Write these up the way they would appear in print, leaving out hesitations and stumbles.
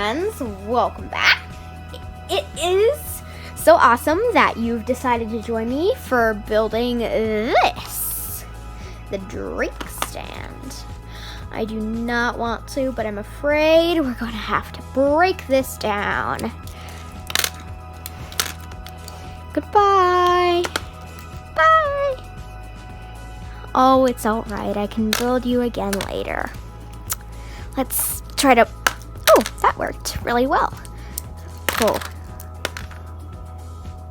friends, welcome back. It is so awesome that you've decided to join me for building this, the drink stand. I do not want to, but I'm afraid we're going to have to break this down. Goodbye. Bye. Oh, it's all right. I can build you again later. Let's try to... Oh, that worked really well. Pull.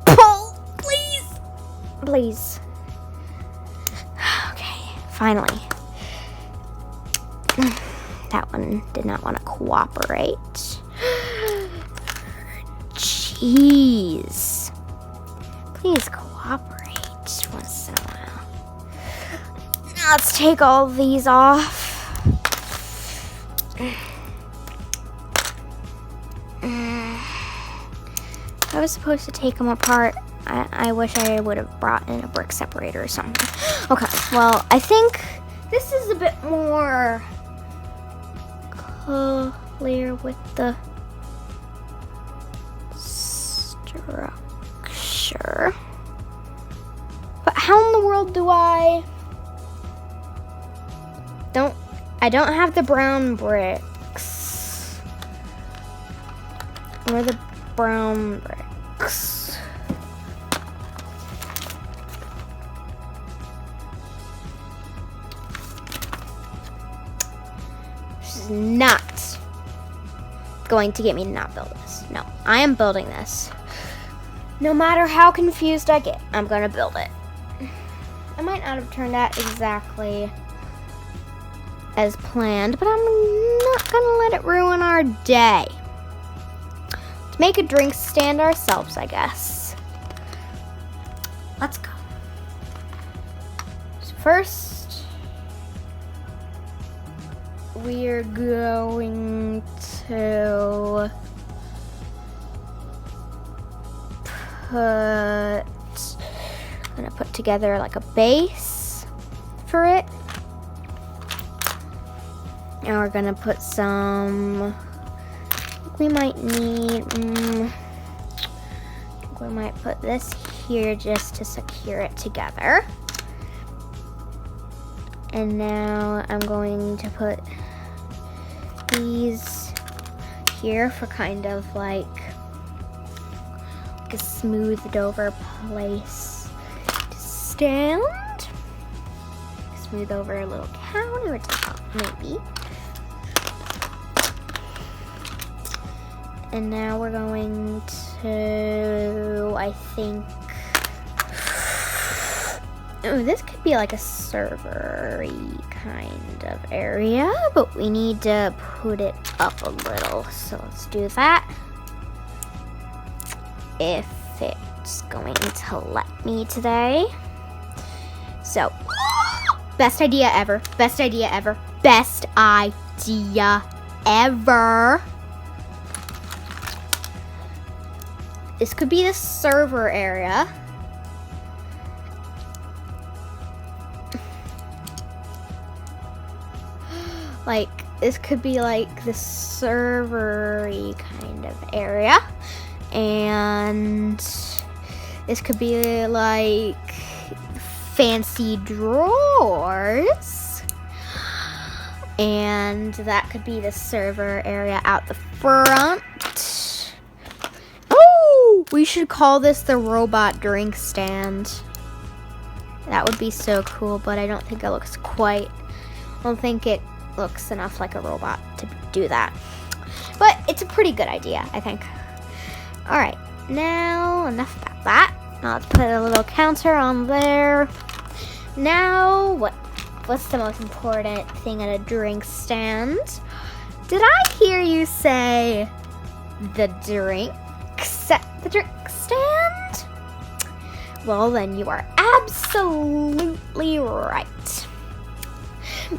Pull, please. Please. Okay, finally. That one did not want to cooperate. Jeez. Please cooperate once in a while. Now let's take all these off. I was supposed to take them apart. I wish I would have brought in a brick separator or something. Okay, well, I think this is a bit more clear with the structure. But how in the world do I don't have the brown bricks. Where are the brown bricks? This is not going to get me to not build this. No, I am building this. No matter how confused I get, I'm going to build it. I might not have turned out exactly as planned, but I'm not going to let it ruin our day. Let's make a drink stand ourselves, I guess. Let's go. So first, we're going to put together like a base for it. And we're gonna put some, we might need, we might put this here just to secure it together. And now I'm going to put these here for kind of like a smoothed over place to stand. Smooth over a little counter top, maybe. And now we're going to, I think, oh, this could be like a server-y kind of area, but we need to put it up a little. So let's do that. If it's going to let me today. So, best idea ever, best idea ever, best idea ever. This could be the server area. Like, this could be like the server-y kind of area. And this could be like fancy drawers. And that could be the server area out the front. We should call this the robot drink stand. That would be so cool, but I don't think it looks quite, I don't think it looks enough like a robot to do that. But it's a pretty good idea, I think. All right, now enough about that. Now let's put a little counter on there. Now, what's the most important thing at a drink stand? Did I hear you say the drink stand? Well, then you are absolutely right.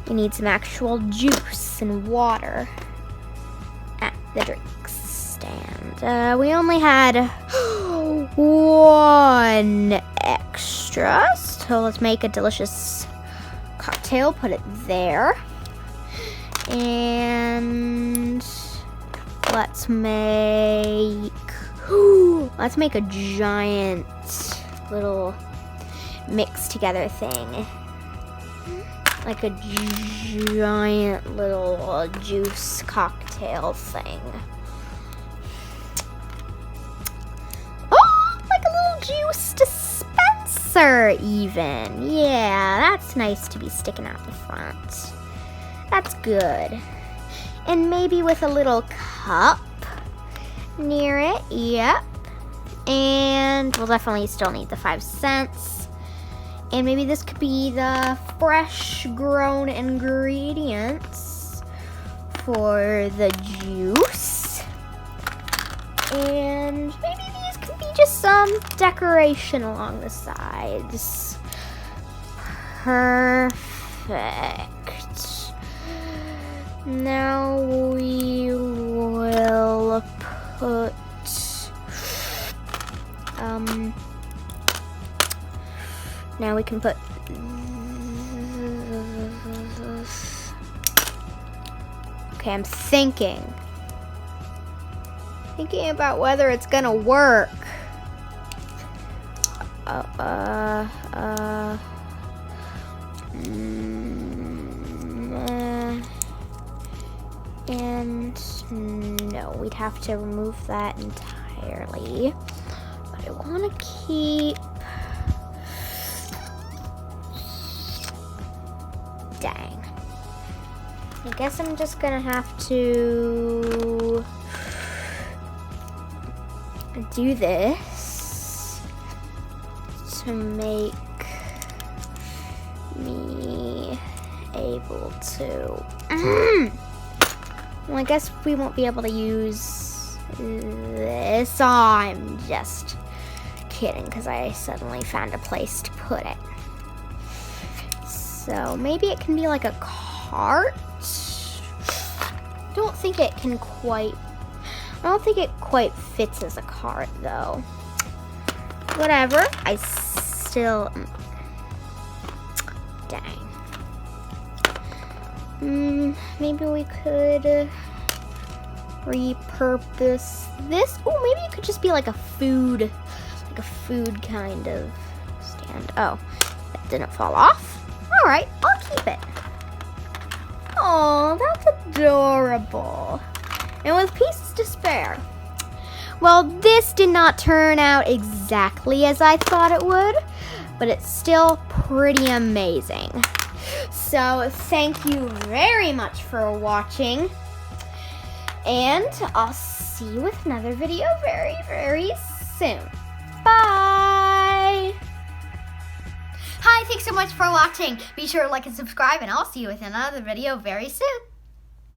We need some actual juice and water at the drink stand. We only had one extra, so let's make a delicious cocktail. Put it there. And let's make a giant little mix together thing. Like a giant little juice cocktail thing. Oh, like a little juice dispenser even. Yeah, that's nice to be sticking out the front. That's good. And maybe with a little cup near it, yep. And we'll definitely still need the 5 cents. And maybe this could be the fresh grown ingredients for the juice. And maybe these could be just some decoration along the sides. Perfect. Now we will put now we can put okay, I'm thinking about whether it's gonna work. And no, we'd have to remove that entirely. But I want to keep. Dang. I guess I'm just gonna have to do this to make me able to. Well, I guess we won't be able to use this. Oh, I'm just kidding because I suddenly found a place to put it. So maybe it can be like a cart. I don't think it quite fits as a cart though. Whatever. I still. Dang. Maybe we could repurpose this. Oh, maybe it could just be like a food kind of stand. Oh, that didn't fall off. All right, I'll keep it. Oh, that's adorable. And with pieces to spare. Well, this did not turn out exactly as I thought it would, but it's still pretty amazing. So thank you very much for watching, and I'll see you with another video very, very soon. Bye! Hi, thanks so much for watching. Be sure to like and subscribe, and I'll see you with another video very soon.